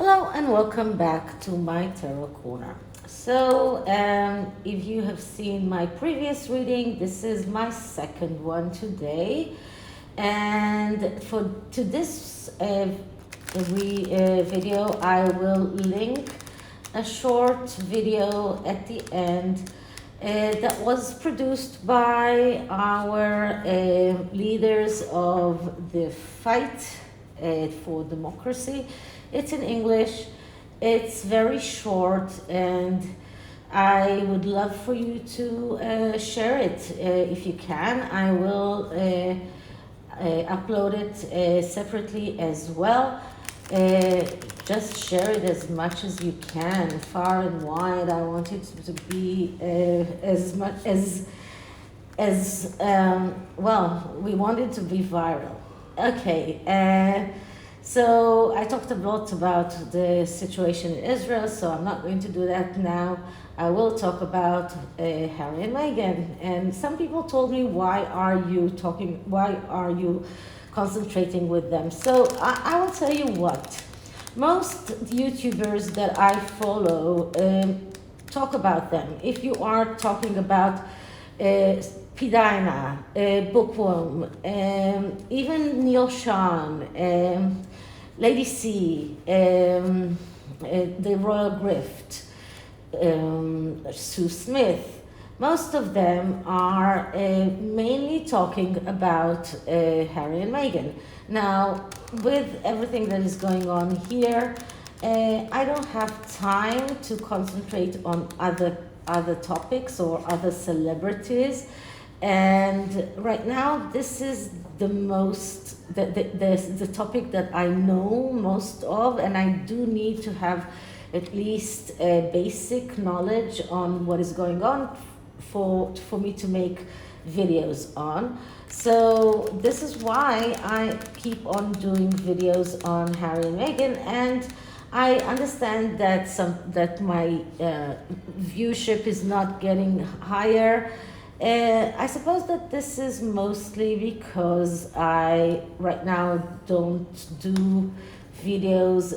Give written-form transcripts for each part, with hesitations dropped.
Hello and welcome back to my Tarot Corner. So, if you have seen my previous reading, this is my second one today. And for this video, I will link a short video at the end that was produced by our leaders of the fight for democracy. It's in English, it's very short, and I would love for you to share it if you can. I will upload it separately as well. Just share it as much as you can, far and wide. I want it to be as much as well, we want it to be viral. Okay. So I talked a lot about the situation in Israel, so I'm not going to do that now. I will talk about Harry and Meghan. And some people told me, why are you concentrating with them? So I will tell you what. Most YouTubers that I follow talk about them. If you are talking about Pidina, Bookworm, even Neil Sean, Lady C, the Royal Grift, Sue Smith, most of them are mainly talking about Harry and Meghan. Now, with everything that is going on here, I don't have time to concentrate on other topics or other celebrities. And right now, this is the topic that I know most of, and I do need to have at least a basic knowledge on what is going on for me to make videos on. So this is why I keep on doing videos on Harry and Meghan, and I understand that my viewership is not getting higher. I suppose that this is mostly because I right now don't do videos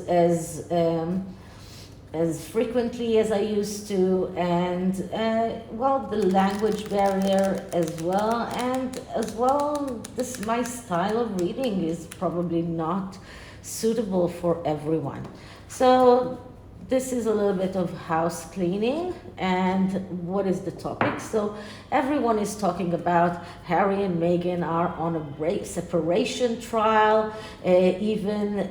as frequently as I used to, and well, the language barrier as well, and as well, my style of reading is probably not suitable for everyone. So this is a little bit of house cleaning. And what is the topic? So everyone is talking about Harry and Meghan are on a separation trial, even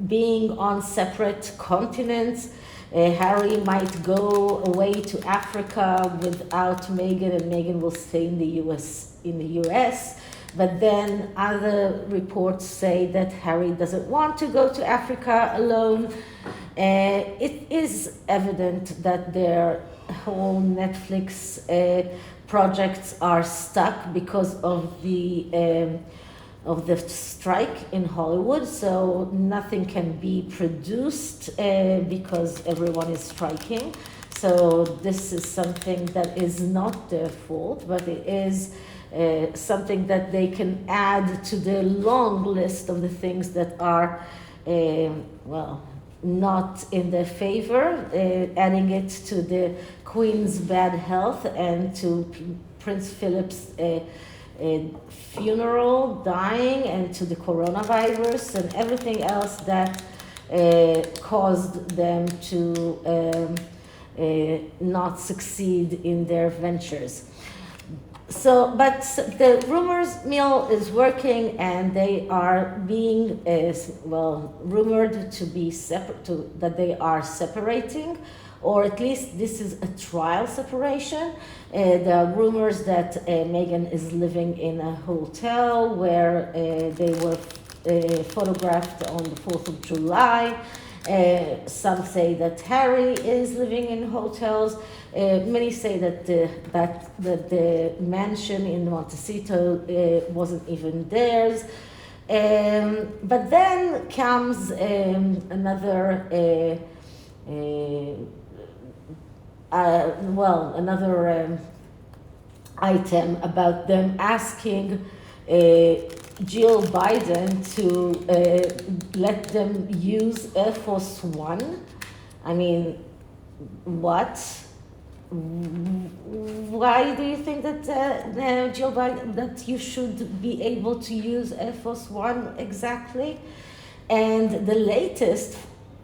being on separate continents. Harry might go away to Africa without Meghan, and Meghan will stay in the US. But then other reports say that Harry doesn't want to go to Africa alone. It is evident that their whole Netflix projects are stuck because of the strike in Hollywood. So nothing can be produced because everyone is striking. So this is something that is not their fault, but it is something that they can add to the long list of the things that are, well, not in their favor, adding it to the Queen's bad health and to Prince Philip's funeral, dying, and to the coronavirus and everything else that caused them to not succeed in their ventures. So, but the rumors mill is working, and they are being, rumored to be separate, that they are separating, or at least this is a trial separation. There are rumors that Meghan is living in a hotel where they were photographed on the 4th of July. Some say that Harry is living in hotels. Many say that the mansion in Montecito wasn't even theirs. But then comes another item about them asking Jill Biden to let them use Air Force One. I mean, what? Why do you think that Jill Biden, that you should be able to use Air Force One exactly? And the latest,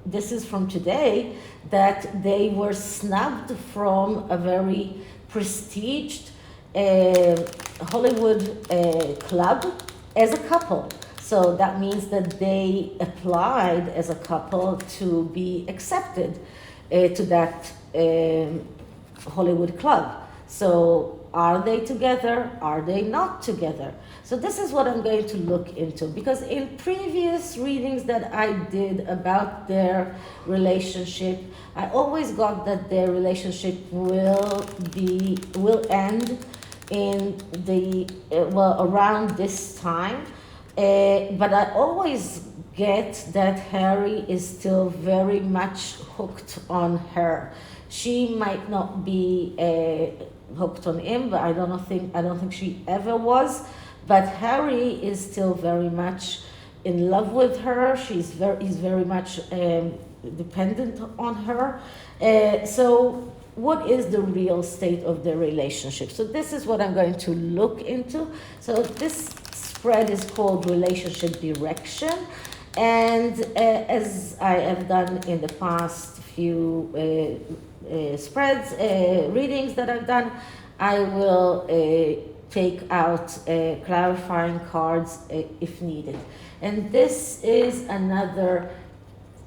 this is from today, that they were snubbed from a very prestiged Hollywood club as a couple. So that means that they applied as a couple to be accepted to that Hollywood club. So are they together? Are they not together? So this is what I'm going to look into, because in previous readings that I did about their relationship, I always got that their relationship will end in the around this time, but I always get that Harry is still very much hooked on her. She might not be hooked on him, but I don't think she ever was. But Harry is still very much in love with her. He's very much dependent on her. So what is the real state of the relationship? So this is what I'm going to look into. So this spread is called Relationship Direction. And as I have done in the past few spreads, readings that I've done, I will take out clarifying cards if needed. And this is another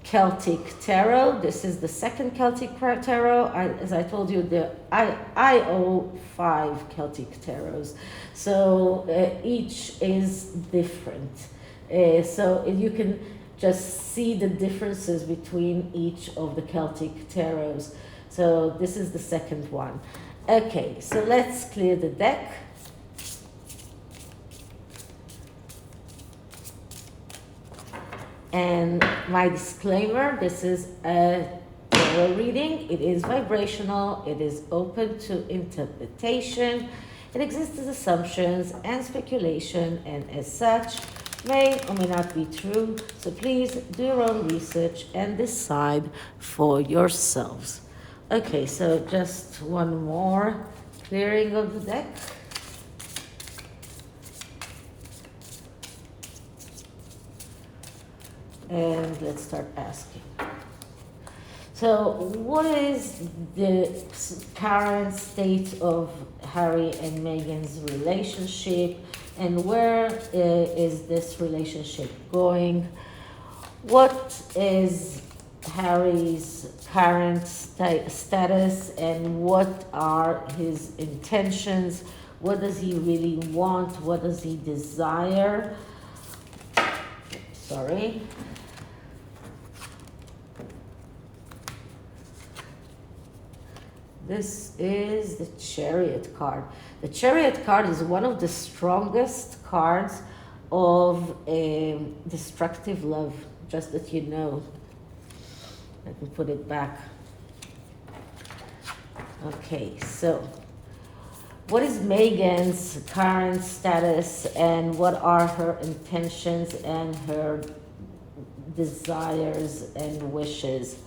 Celtic tarot. This is the second Celtic tarot. As I told you, I owe 5 Celtic tarots. So each is different. So you can just see the differences between each of the Celtic tarots. So this is the second one. Okay, so let's clear the deck. And my disclaimer, this is a tarot reading. It is vibrational, it is open to interpretation, it exists as assumptions and speculation, and as such, may or may not be true. So please do your own research and decide for yourselves. Okay, so just one more clearing of the deck. And let's start asking. So what is the current state of Harry and Meghan's relationship, and where is this relationship going? What is Harry's current status, and what are his intentions? What does he really want? What does he desire? Sorry. This is the Chariot card. The Chariot card is one of the strongest cards of destructive love, just that you know. I can put it back. Okay, so what is Meghan's current status, and what are her intentions and her desires and wishes?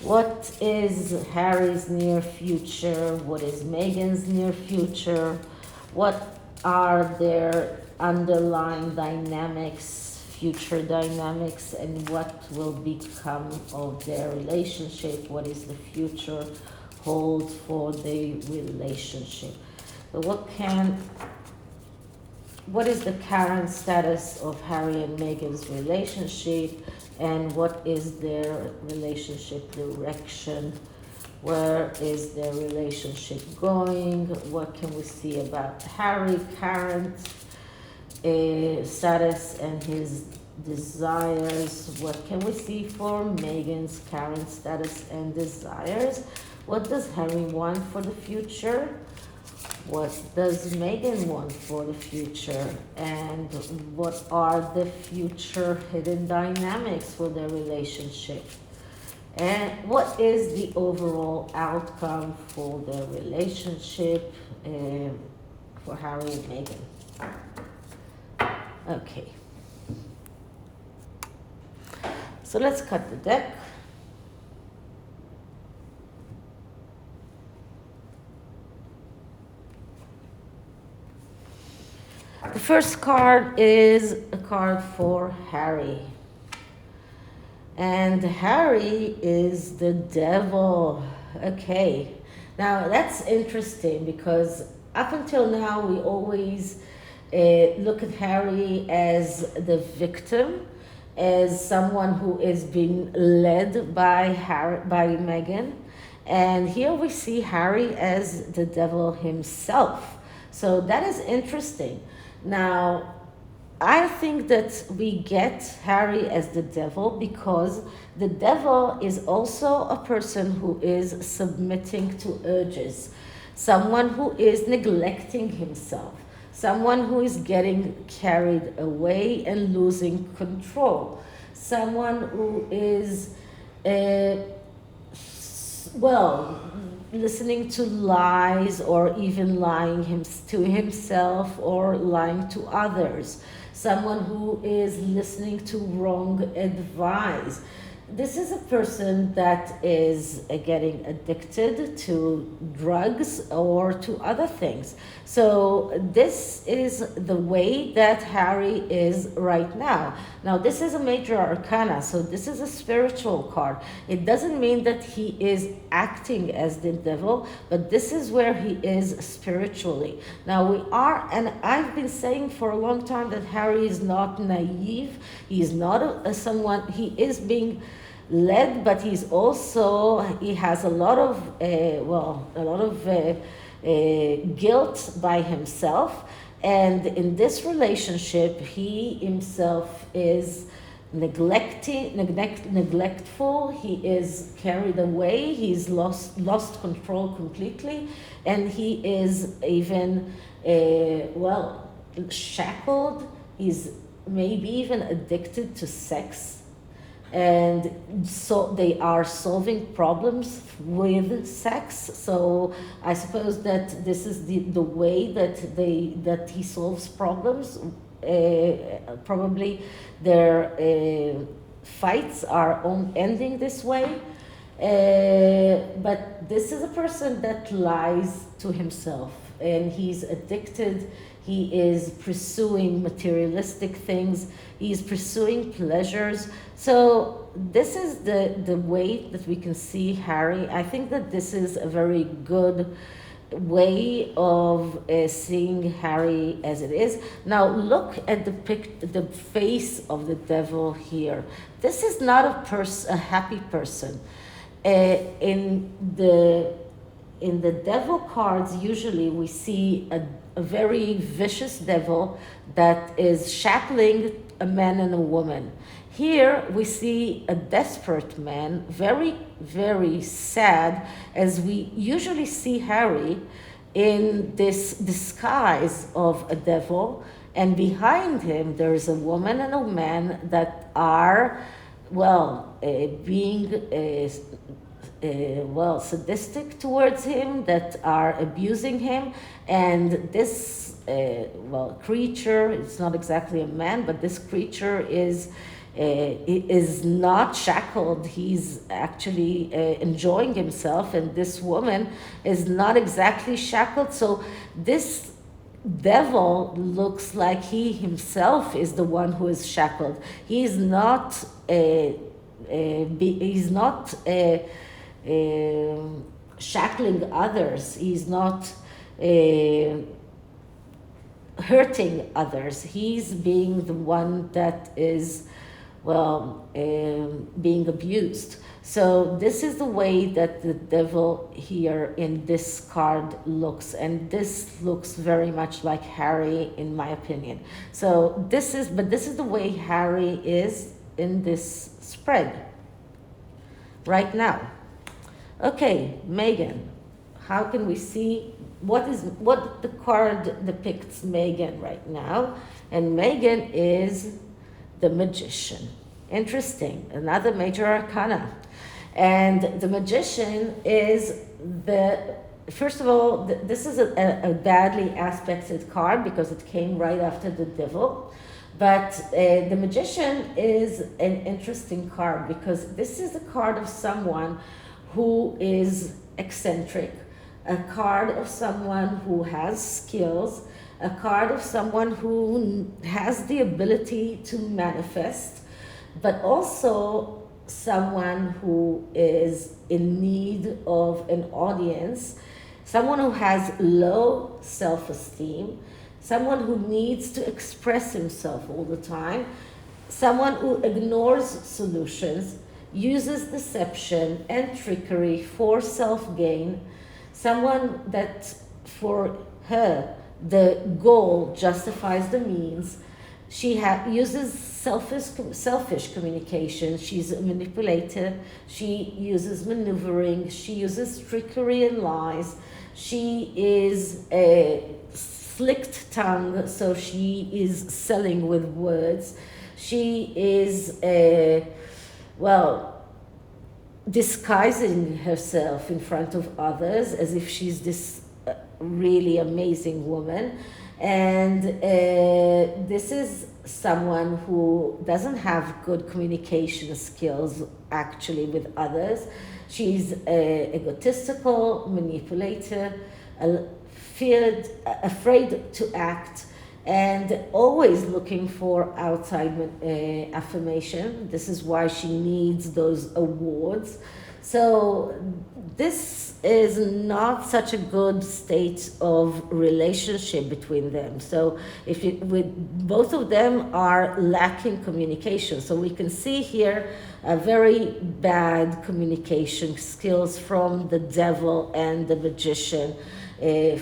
What is Harry's near future? What is Meghan's near future? What are their underlying dynamics, future dynamics, and what will become of their relationship? What is the future hold for the relationship? So what is the current status of Harry and Meghan's relationship, and what is their relationship direction? Where is their relationship going? What can we see about Harry's current status and his desires? What can we see for Meghan's current status and desires? What does Harry want for the future? What does Meghan want for the future? And what are the future hidden dynamics for their relationship? And what is the overall outcome for their relationship for Harry and Meghan? Okay. So let's cut the deck. The first card is a card for Harry. And Harry is the devil. Okay. Now that's interesting because up until now we always look at Harry as the victim, as someone who is being led by Meghan. And here we see Harry as the devil himself. So that is interesting. Now, I think that we get Harry as the devil because the devil is also a person who is submitting to urges, someone who is neglecting himself, someone who is getting carried away and losing control, someone who is, listening to lies or even lying to himself or lying to others, someone who is listening to wrong advice. This is a person that is getting addicted to drugs or to other things. So this is the way that Harry is right now. Now this is a major arcana, so this is a spiritual card. It doesn't mean that he is acting as the devil, but this is where he is spiritually. Now we are, and I've been saying for a long time that Harry is not naive. He is not he is being led, but he has a lot of guilt by himself, and in this relationship he himself is neglectful, he is carried away, he's lost control completely, and he is even shackled, he's maybe even addicted to sex. And so they are solving problems with sex. So I suppose that this is the way that he solves problems. Probably their fights are ending this way. But this is a person that lies to himself, and he's addicted. He is pursuing materialistic things. He is pursuing pleasures. So this is the way that we can see Harry. I think that this is a very good way of seeing Harry as it is. Now look at the face of the devil here. This is not a happy person. In the devil cards, usually we see a very vicious devil that is shackling a man and a woman. Here we see a desperate man, very, very sad, as we usually see Harry in this disguise of a devil, and behind him there is a woman and a man that are, being sadistic towards him, that are abusing him. And this creature, it's not exactly a man, but this creature is not shackled. He's actually enjoying himself, and this woman is not exactly shackled. So this devil looks like he himself is the one who is shackled. He's not shackling others. He's not hurting others. He's being the one that is being abused. So this is the way that the devil here in this card looks, and this looks very much like Harry, in my opinion. So this is the way Harry is in this spread right now. Okay, Meghan, how can we see what the card depicts Meghan right now? And Meghan is the magician. Interesting, another major arcana. And the magician is first of all, this is a badly aspected card because it came right after the devil. But the Magician is an interesting card because this is a card of someone who is eccentric, a card of someone who has skills, a card of someone who has the ability to manifest, but also someone who is in need of an audience, someone who has low self-esteem, someone who needs to express himself all the time, someone who ignores solutions, uses deception and trickery for self-gain, someone that for her the goal justifies the means. She uses selfish communication. She's a manipulator. She uses maneuvering. She uses trickery and lies. She is a slicked tongue, so she is selling with words. She is disguising herself in front of others as if she's this really amazing woman. And this is someone who doesn't have good communication skills actually with others. She's egotistical, manipulator, afraid to act, and always looking for outside affirmation. This is why she needs those awards. So this is not such a good state of relationship between them. So both of them are lacking communication. So we can see here a very bad communication skills from the devil and the magician.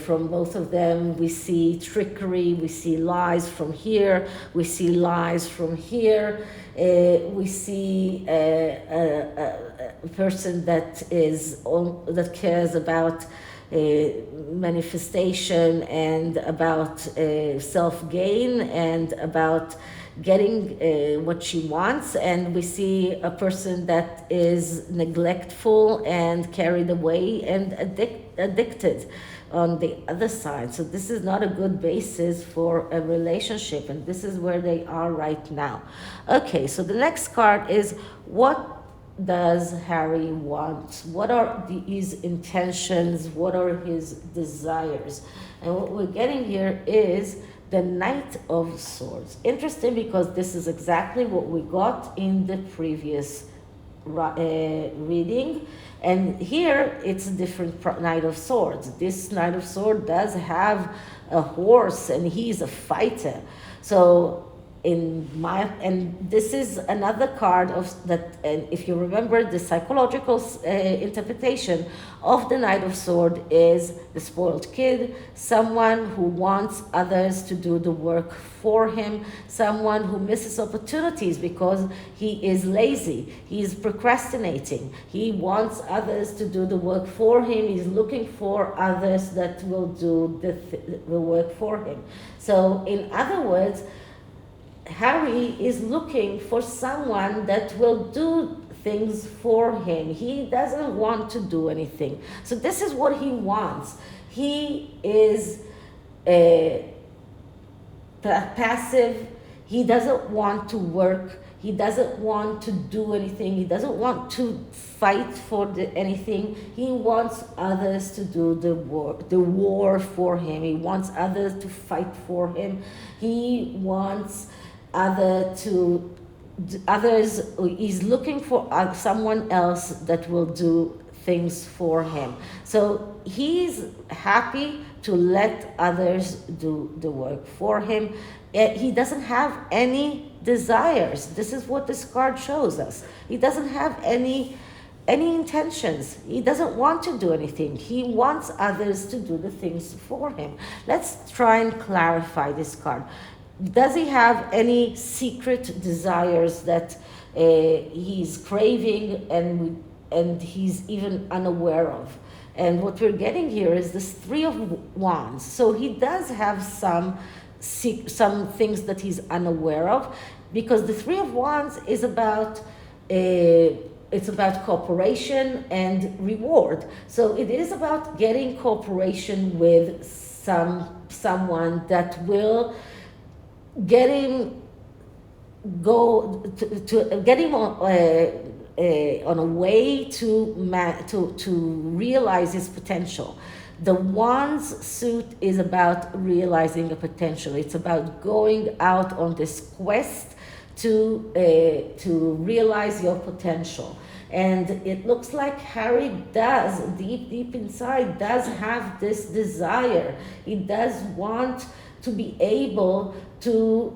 From both of them, we see trickery, we see lies from here, we see lies from here, we see a person that cares about manifestation and about self-gain and about getting what she wants, and we see a person that is neglectful and carried away and addicted on the other side. So this is not a good basis for a relationship, and this is where they are right now. Okay, so the next card is, what does Harry want? What are his intentions? What are his desires? And what we're getting here is the Knight of Swords. Interesting, because this is exactly what we got in the previous reading. And here it's a different Knight of Swords. This Knight of Swords does have a horse and he's a fighter. So and this is another card of that, and if you remember, the psychological interpretation of the Knight of Swords is the spoiled kid, someone who wants others to do the work for him, someone who misses opportunities because he is lazy, he is procrastinating, he wants others to do the work for him, he's looking for others that will do the work for him. So in other words, Harry is looking for someone that will do things for him. He doesn't want to do anything. So this is what he wants. He is passive. He doesn't want to work. He doesn't want to do anything. He doesn't want to fight for anything. He wants others to do the war for him. He wants others to fight for him. He wants he's looking for someone else that will do things for him. So he's happy to let others do the work for him. He doesn't have any desires. This is what this card shows us. He doesn't have any intentions. He doesn't want to do anything. He wants others to do the things for him. Let's try and clarify this card. Does he have any secret desires that he's craving and he's even unaware of? And what we're getting here is this Three of Wands. So he does have some things that he's unaware of, because the Three of Wands is about it's about cooperation and reward. So it is about getting cooperation with someone that will get him get him on a way to realize his potential. The Wands suit is about realizing a potential. It's about going out on this quest to realize your potential. And it looks like Harry does, deep inside, does have this desire. He does want to be able to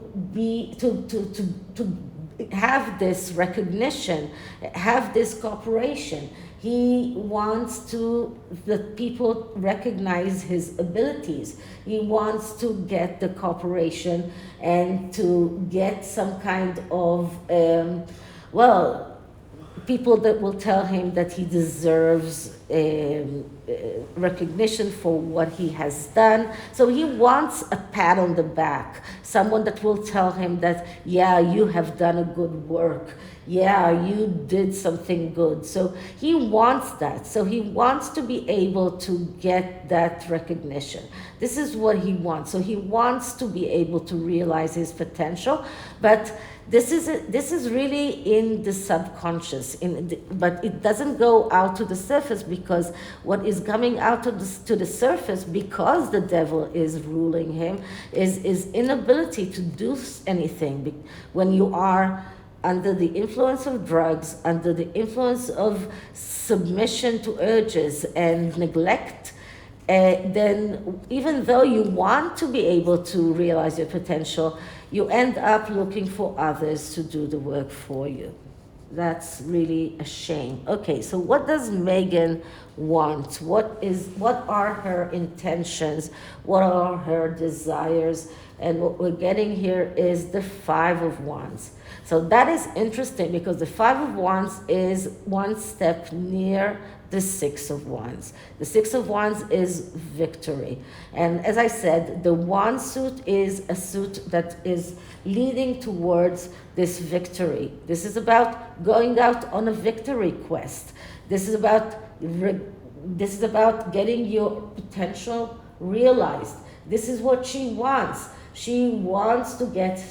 have this recognition, have this cooperation. He wants that people recognize his abilities. He wants to get the cooperation and to get some kind of, people that will tell him that he deserves recognition for what he has done. So he wants a pat on the back, someone that will tell him that, yeah, you have done a good work. Yeah, you did something good. So he wants that. So he wants to be able to get that recognition. This is what he wants. So he wants to be able to realize his potential, but this is really in the subconscious, but it doesn't go out to the surface, because what is coming out to the surface, because the devil is ruling him, is inability to do anything. When you are under the influence of drugs, under the influence of submission to urges and neglect, then even though you want to be able to realize your potential, you end up looking for others to do the work for you. That's really a shame. Okay, so what does Meghan want? What are her intentions? What are her desires? And what we're getting here is the Five of Wands. So that is interesting, because the Five of Wands is one step near the Six of Wands. The Six of Wands is victory. And as I said, the Wand suit is a suit that is leading towards this victory. This is about going out on a victory quest. This is about getting your potential realized. This is what she wants. She wants to get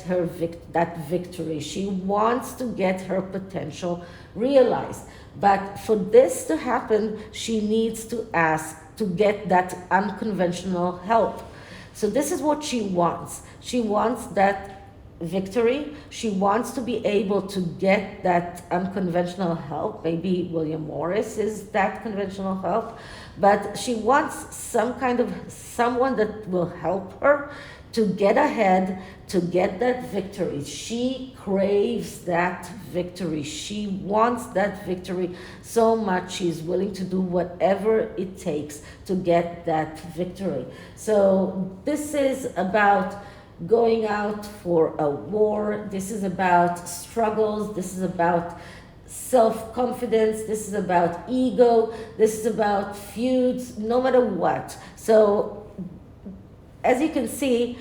that victory. She wants to get her potential realized. But for this to happen, she needs to ask to get that unconventional help. So this is what she wants. She wants that victory. She wants to be able to get that unconventional help. Maybe William Morris is that conventional help. But she wants someone that will help her to get ahead, to get that victory. She craves that victory. She wants that victory so much, she's willing to do whatever it takes to get that victory. So this is about going out for a war. This is about struggles. This is about self-confidence. This is about ego. This is about feuds, no matter what. So as you can see,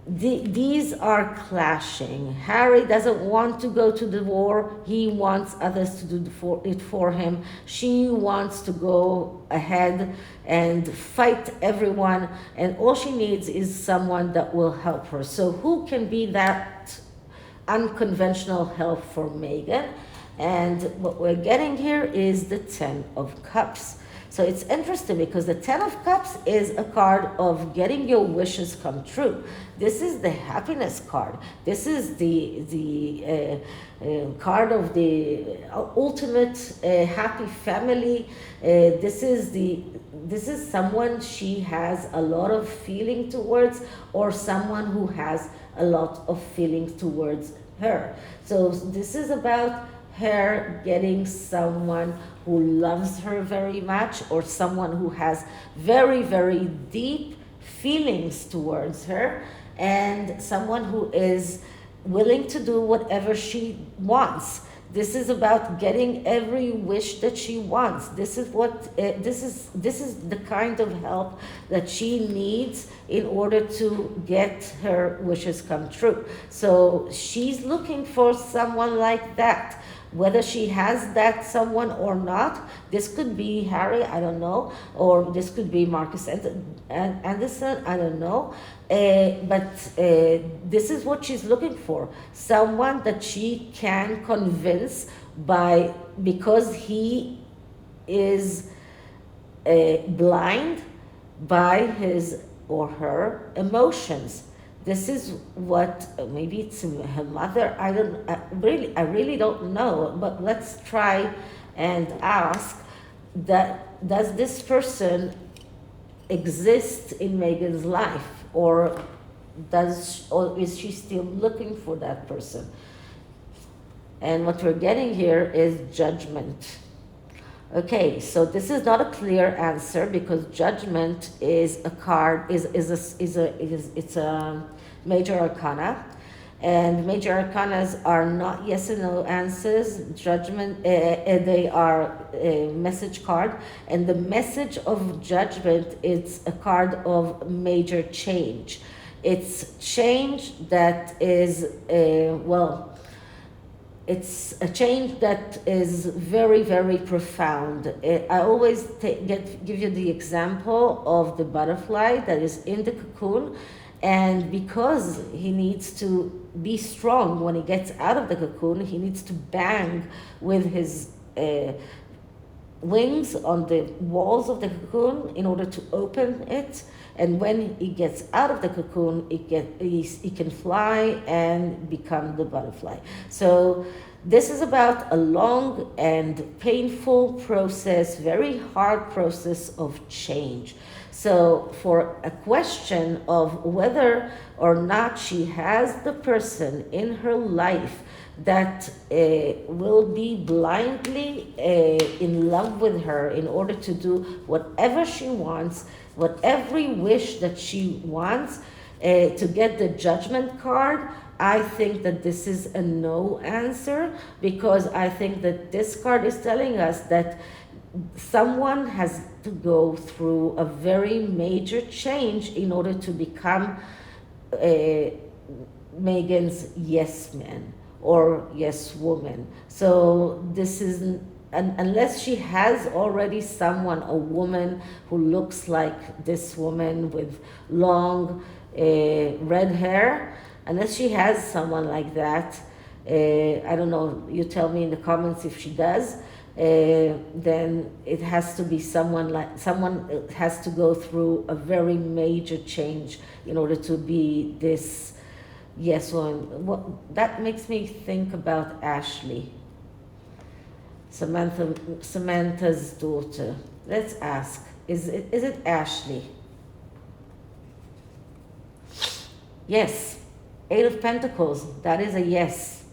these are clashing. Harry doesn't want to go to the war. He wants others to do it for him. She wants to go ahead and fight everyone, and all she needs is someone that will help her. So who can be that unconventional help for Meghan? And what we're getting here is the Ten of Cups. So it's interesting, because the Ten of Cups is a card of getting your wishes come true. This is the happiness card. This is the card of the ultimate happy family. This is someone she has a lot of feeling towards, or someone who has a lot of feelings towards her. So this is about her getting someone who loves her very much, or someone who has very, very deep feelings towards her, and someone who is willing to do whatever she wants. This is about getting every wish that she wants. This is the kind of help that she needs in order to get her wishes come true. So she's looking for someone like that. Whether she has that someone or not, this could be Harry, I don't know, or this could be Marcus Anderson, I don't know. But this is what she's looking for. Someone that she can convince because he is blind by his or her emotions. This is what, maybe it's her mother, I really don't know, but let's try and ask that, does this person exist in Meghan's life, or is she still looking for that person? And what we're getting here is judgment. Okay, so this is not a clear answer, because judgment is a card, it's a major arcana, and major arcanas are not yes and no answers. Judgment, they are a message card, and the message of judgment is a card of major change. It's change that is it's a change that is very, very profound. I always give you the example of the butterfly that is in the cocoon, and because he needs to be strong when he gets out of the cocoon, he needs to bang with his wings on the walls of the cocoon in order to open it. And when he gets out of the cocoon, he can fly and become the butterfly. So this is about a long and painful process, very hard process of change. So for a question of whether or not she has the person in her life that will be blindly in love with her in order to do whatever she wants, every wish that she wants, to get the judgment card, I think that this is a no answer, because I think that this card is telling us that someone has to go through a very major change in order to become Meghan's yes man or yes woman. So this is, unless she has already someone, a woman who looks like this woman with long red hair, unless she has someone like that, I don't know, you tell me in the comments if she does, then it has to be someone has to go through a very major change in order to be this yes woman. That makes me think about Ashley, Samantha's daughter. Let's ask, is it Ashley? Yes. 8 of Pentacles, that is a yes.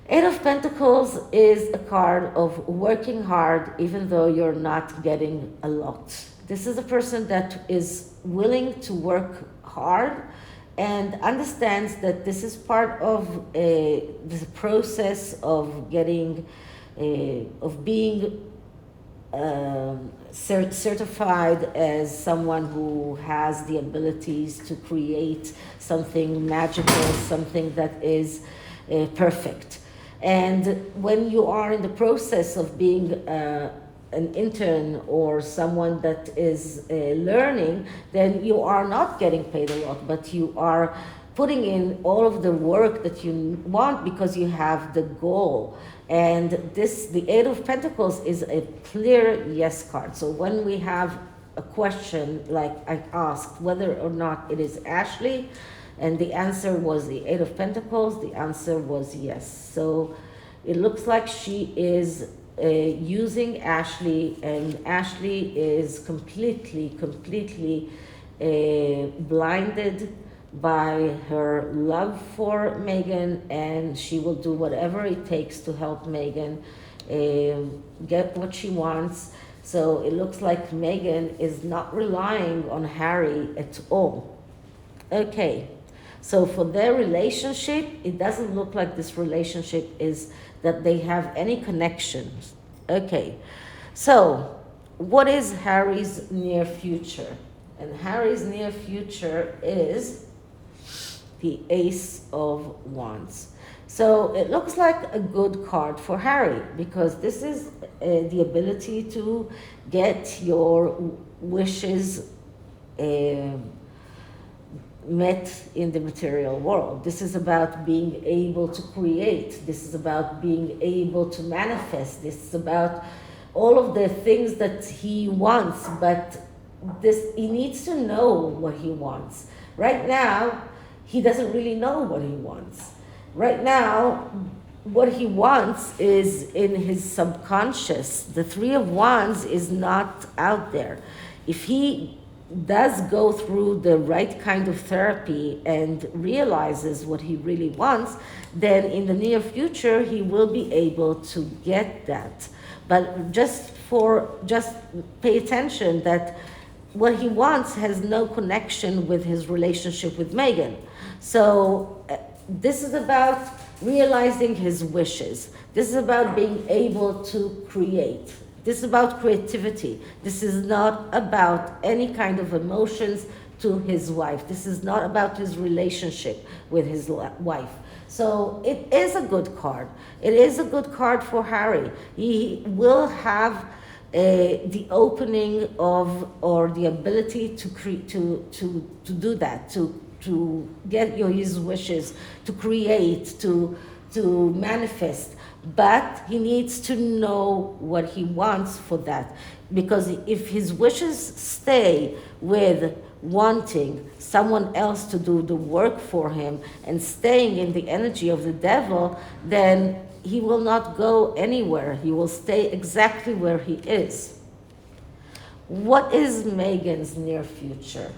8 of Pentacles is a card of working hard even though you're not getting a lot. This is a person that is willing to work hard and understands that this is part of this process of getting, of being certified as someone who has the abilities to create something magical, something that is perfect. And when you are in the process of being an intern or someone that is learning, then you are not getting paid a lot, but you are putting in all of the work that you want because you have the goal. And this, the 8 of Pentacles, is a clear yes card. So when we have a question, like I asked whether or not it is Ashley, and the answer was the 8 of Pentacles, the answer was yes. So it looks like she is using Ashley, and Ashley is completely blinded by her love for Meghan, and she will do whatever it takes to help Meghan get what she wants. So it looks like Meghan is not relying on Harry at all. Okay, so for their relationship, it doesn't look like this relationship is that they have any connections. Okay, so what is Harry's near future? And Harry's near future is the Ace of Wands. So it looks like a good card for Harry, because this is the ability to get your wishes met in the material world. This is about being able to create. This is about being able to manifest. This is about all of the things that he wants, but he needs to know what he wants. Right now, he doesn't really know what he wants. Right now, what he wants is in his subconscious. The Three of Wands is not out there. If he does go through the right kind of therapy and realizes what he really wants, then in the near future he will be able to get that. But just pay attention that what he wants has no connection with his relationship with Meghan. So this is about realizing his wishes. This is about being able to create. This is about creativity. This is not about any kind of emotions to his wife. This is not about his relationship with his wife. So it is a good card. It is a good card for Harry. He will have the opening of, or the ability to do that, to get his wishes, to create, to manifest. But he needs to know what he wants for that. Because if his wishes stay with wanting someone else to do the work for him and staying in the energy of the devil, then he will not go anywhere. He will stay exactly where he is. What is Meghan's near future?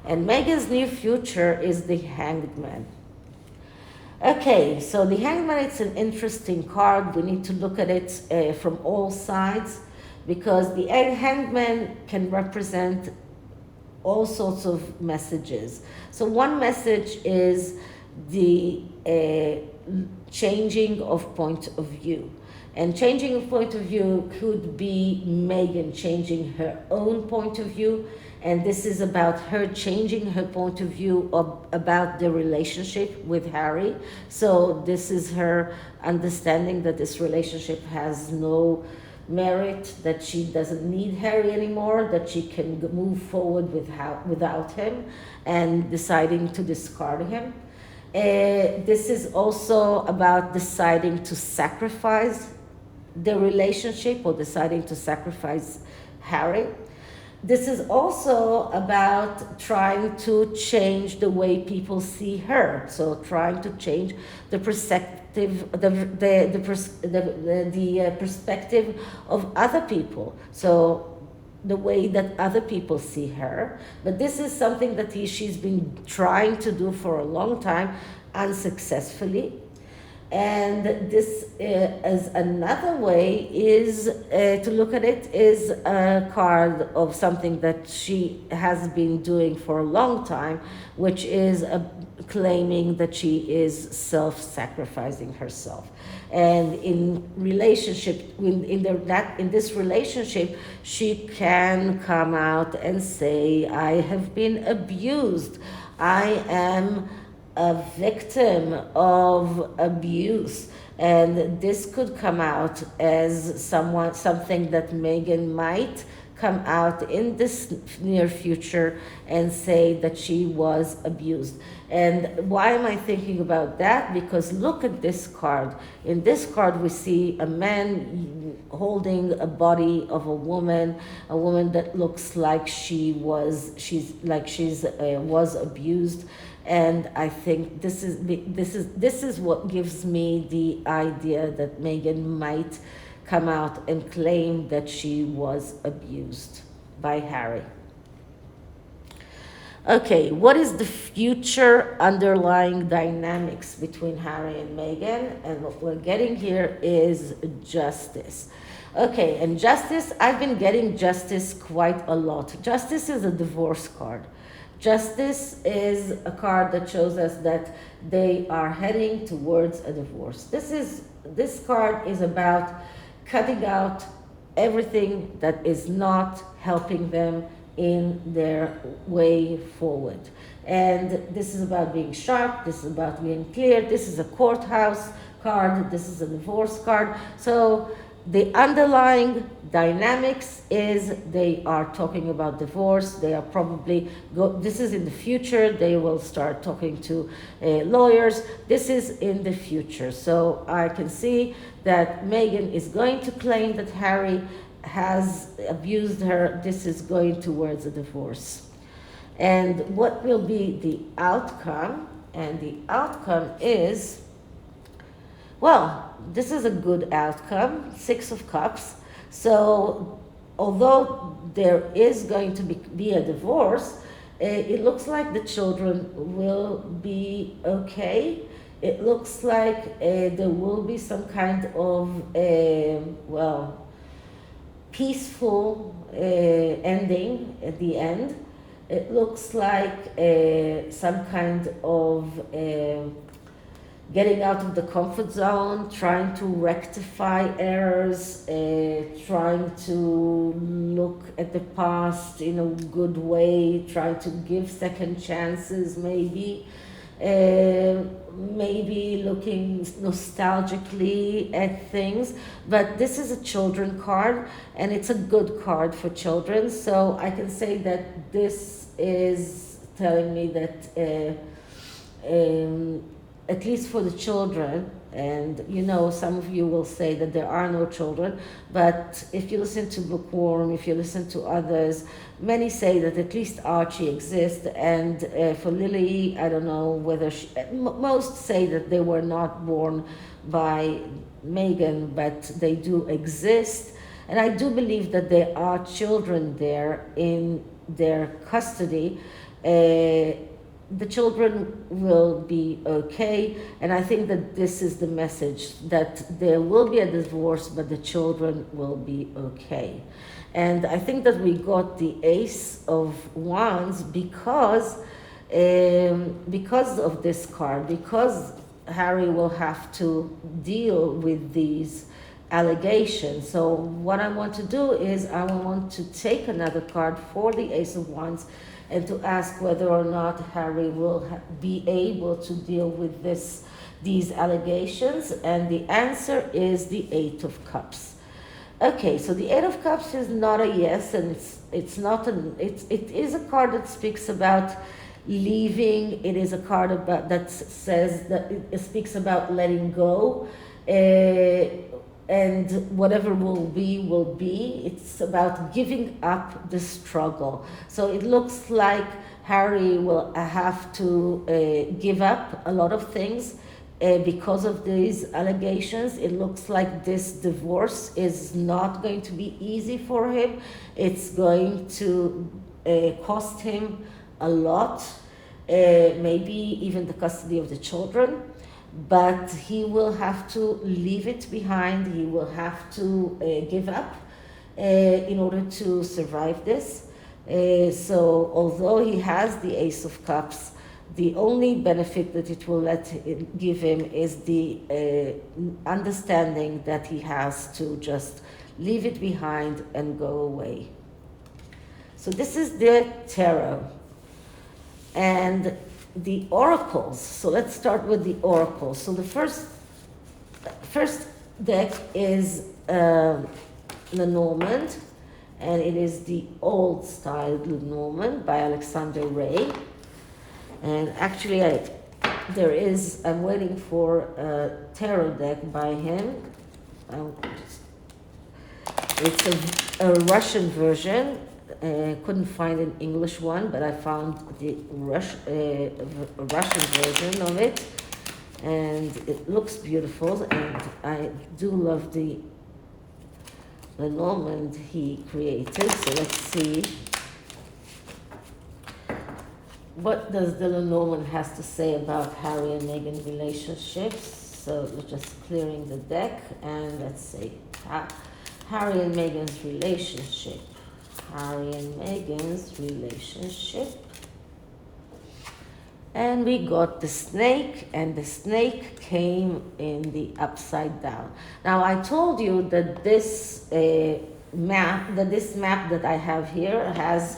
And Meghan's near future is the Hanged Man. Okay, so the Hanged Man, it's an interesting card. We need to look at it from all sides, because the Hanged Man can represent all sorts of messages. So one message is the changing of point of view. And changing of point of view could be Meghan changing her own point of view, and this is about her changing her point of view about the relationship with Harry. So this is her understanding that this relationship has no merit, that she doesn't need Harry anymore, that she can move forward without him, and deciding to discard him. This is also about deciding to sacrifice the relationship, or deciding to sacrifice Harry. This is also about trying to change the way people see her. So trying to change the perspective, the perspective of other people. So the way that other people see her. But this is something that she's been trying to do for a long time, unsuccessfully. And this as another way is to look at it is a card of something that she has been doing for a long time, which is claiming that she is self-sacrificing herself. And in relationship, in this relationship, she can come out and say, I have been abused. I am a victim of abuse. And this could come out as something that Meghan might come out in this near future and say that she was abused. And why am I thinking about that? Because look at this card. In this card we see a man holding a body of a woman that looks like she was abused. And I think this is what gives me the idea that Meghan might come out and claim that she was abused by Harry. Okay, what is the future underlying dynamics between Harry and Meghan? And what we're getting here is justice. Okay, and justice, I've been getting justice quite a lot. Justice is a divorce card. Justice is a card that shows us that they are heading towards a divorce. This card is about cutting out everything that is not helping them in their way forward. And this is about being sharp, this is about being clear, this is a courthouse card, this is a divorce card. So the underlying dynamics is they are talking about divorce. They are probably, this is in the future, they will start talking to lawyers. This is in the future. So I can see that Meghan is going to claim that Harry has abused her. This is going towards a divorce. And what will be the outcome? And the outcome is, well, this is a good outcome, 6 of Cups. So although there is going to be a divorce, it looks like the children will be okay. It looks like there will be some kind of, well, peaceful ending at the end. It looks like some kind of getting out of the comfort zone, trying to rectify errors, trying to look at the past in a good way, trying to give second chances maybe, maybe looking nostalgically at things. But this is a children card, and it's a good card for children. So I can say that this is telling me that at least for the children, and you know, some of you will say that there are no children, but if you listen to Bookworm, if you listen to others, many say that at least Archie exists, and for Lily, I don't know whether most say that they were not born by Meghan, but they do exist, and I do believe that there are children there in their custody. The children will be okay, and I think that this is the message, that there will be a divorce, but the children will be okay. And I think that we got the Ace of Wands because of this card, because Harry will have to deal with these allegations. So what I want to do is I want to take another card for the Ace of Wands and to ask whether or not Harry will be able to deal with these allegations. And the answer is the 8 of Cups. Okay, so the 8 of Cups is not a yes, and it is a card that speaks about leaving. It is a card that says that it speaks about letting go. And whatever will be. It's about giving up the struggle. So it looks like Harry will have to give up a lot of things because of these allegations. It looks like this divorce is not going to be easy for him. It's going to cost him a lot, maybe even the custody of the children. But he will have to leave it behind. He will have to give up in order to survive this. So although he has the Ace of Cups, the only benefit that it will give him is the understanding that he has to just leave it behind and go away. So this is the tarot. And the oracles. So let's start with the oracles. So the first deck is Lenormand, and it is the old style Lenormand by Alexander Ray. And actually, I'm waiting for a tarot deck by him. It's a Russian version. Couldn't find an English one, but I found the Russian version of it, and it looks beautiful, and I do love the Lenormand he created. So let's see what does the Lenormand has to say about Harry and Meghan relationships. So we're just clearing the deck, and let's see Harry and Meghan's relationship. Harry and Meghan's relationship. And we got the snake, and the snake came in the upside down. Now I told you that this map that I have here has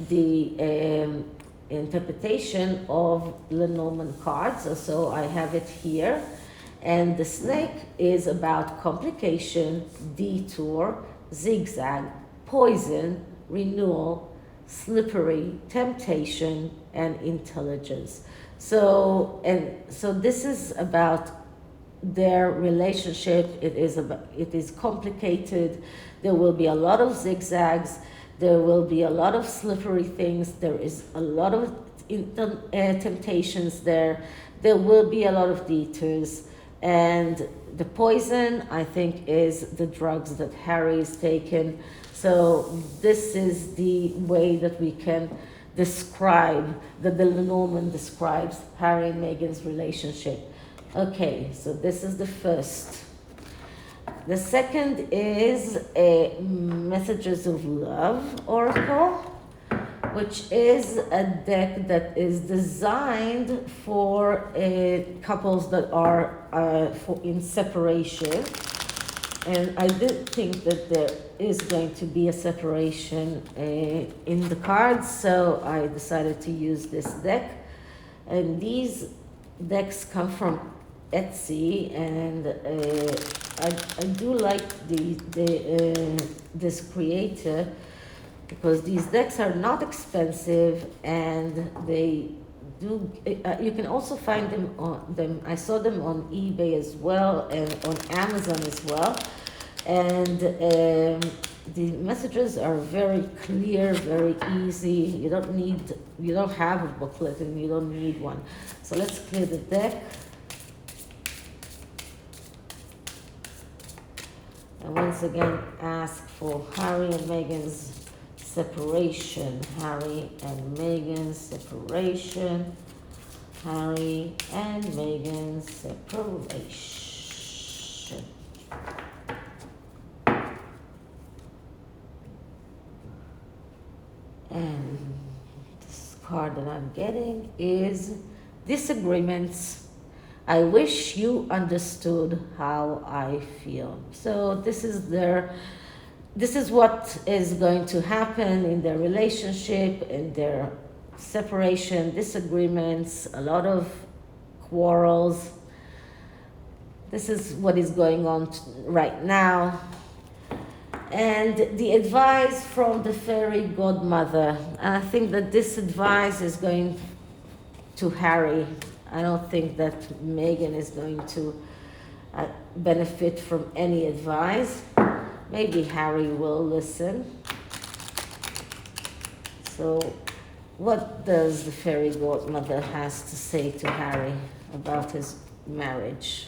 the interpretation of Lenormand cards. So I have it here. And the snake is about complication, detour, zigzag, poison, renewal, slippery, temptation, and intelligence. So this is about their relationship. It is complicated. There will be a lot of zigzags. There will be a lot of slippery things. There is a lot of temptations there. There will be a lot of detours. And the poison, I think, is the drugs that Harry is taking. So this is the way that we can describe, that the Lenormand describes Harry and Meghan's relationship. Okay, so this is the first. The second is a Messages of Love Oracle, which is a deck that is designed for couples that are in separation. And I did think that there is going to be a separation in the cards, so I decided to use this deck. And these decks come from Etsy, and I do like this creator, because these decks are not expensive, and they do. You can also find them. I saw them on eBay as well, and on Amazon as well. And the messages are very clear, very easy. You don't have a booklet, and you don't need one. So let's clear the deck. And once again, ask for Harry and Meghan's separation. Harry and Meghan's separation. Harry and Meghan's separation. And this card that I'm getting is Disagreements. I wish you understood how I feel. So this is what is going to happen in their relationship, in their separation, disagreements, a lot of quarrels. This is what is going on right now. And the advice from the fairy godmother. And I think that this advice is going to Harry. I don't think that Meghan is going to benefit from any advice. Maybe Harry will listen. So what does the fairy godmother has to say to Harry about his marriage?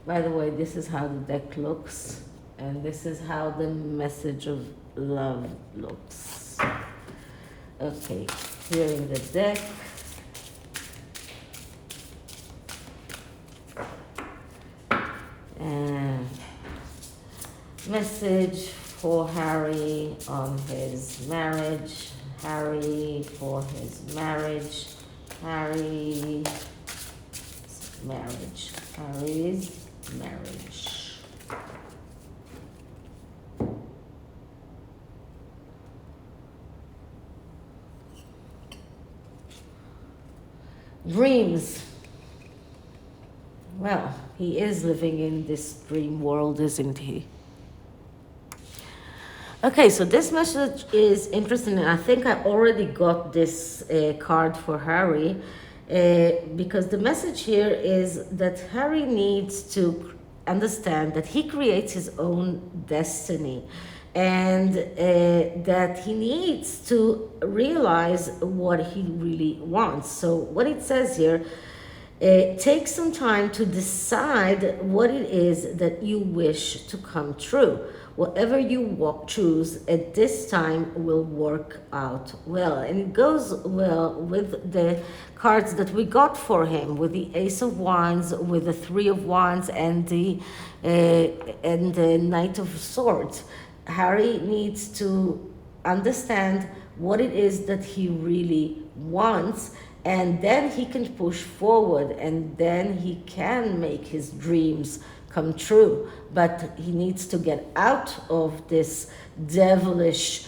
By the way, this is how the deck looks, and this is how the message of love looks. Okay, clearing the deck. And message for Harry on his marriage. Harry for his marriage. Harry's marriage. Harry's marriage. Dreams. Well, he is living in this dream world, isn't he? Okay, so this message is interesting, and I think I already got this card for Harry. Because the message here is that Harry needs to understand that he creates his own destiny, and that he needs to realize what he really wants. So what it says here, take some time to decide what it is that you wish to come true. Whatever you choose at this time will work out well. And it goes well with the cards that we got for him, with the Ace of Wands, with the Three of Wands, and the Knight of Swords. Harry needs to understand what it is that he really wants, and then he can push forward, and then he can make his dreams come true. But he needs to get out of this devilish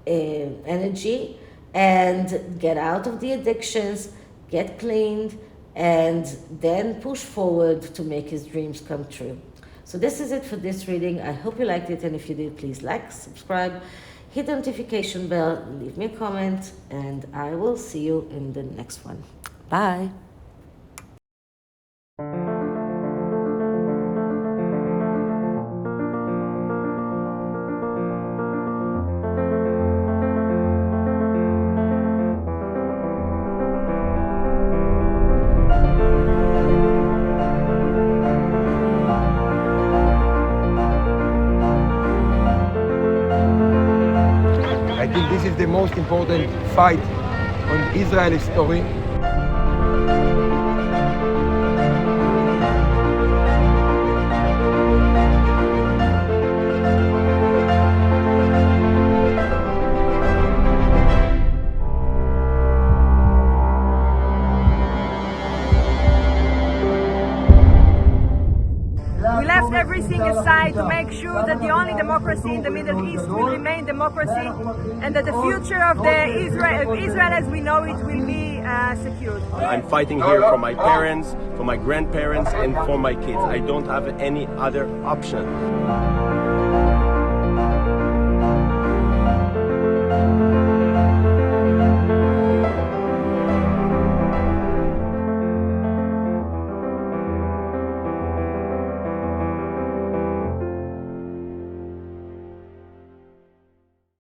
energy and get out of the addictions, get cleaned, and then push forward to make his dreams come true. So this is it for this reading. I hope you liked it, and if you did, please like, subscribe, hit the notification bell, leave me a comment, and I will see you in the next one. Bye. I think this is the most important fight on Israeli story. We left everything aside to make sure that the only democracy in the Middle East will remain democracy, and that the future of Israel as we know it will be secured. I'm fighting here for my parents, for my grandparents, and for my kids. I don't have any other option.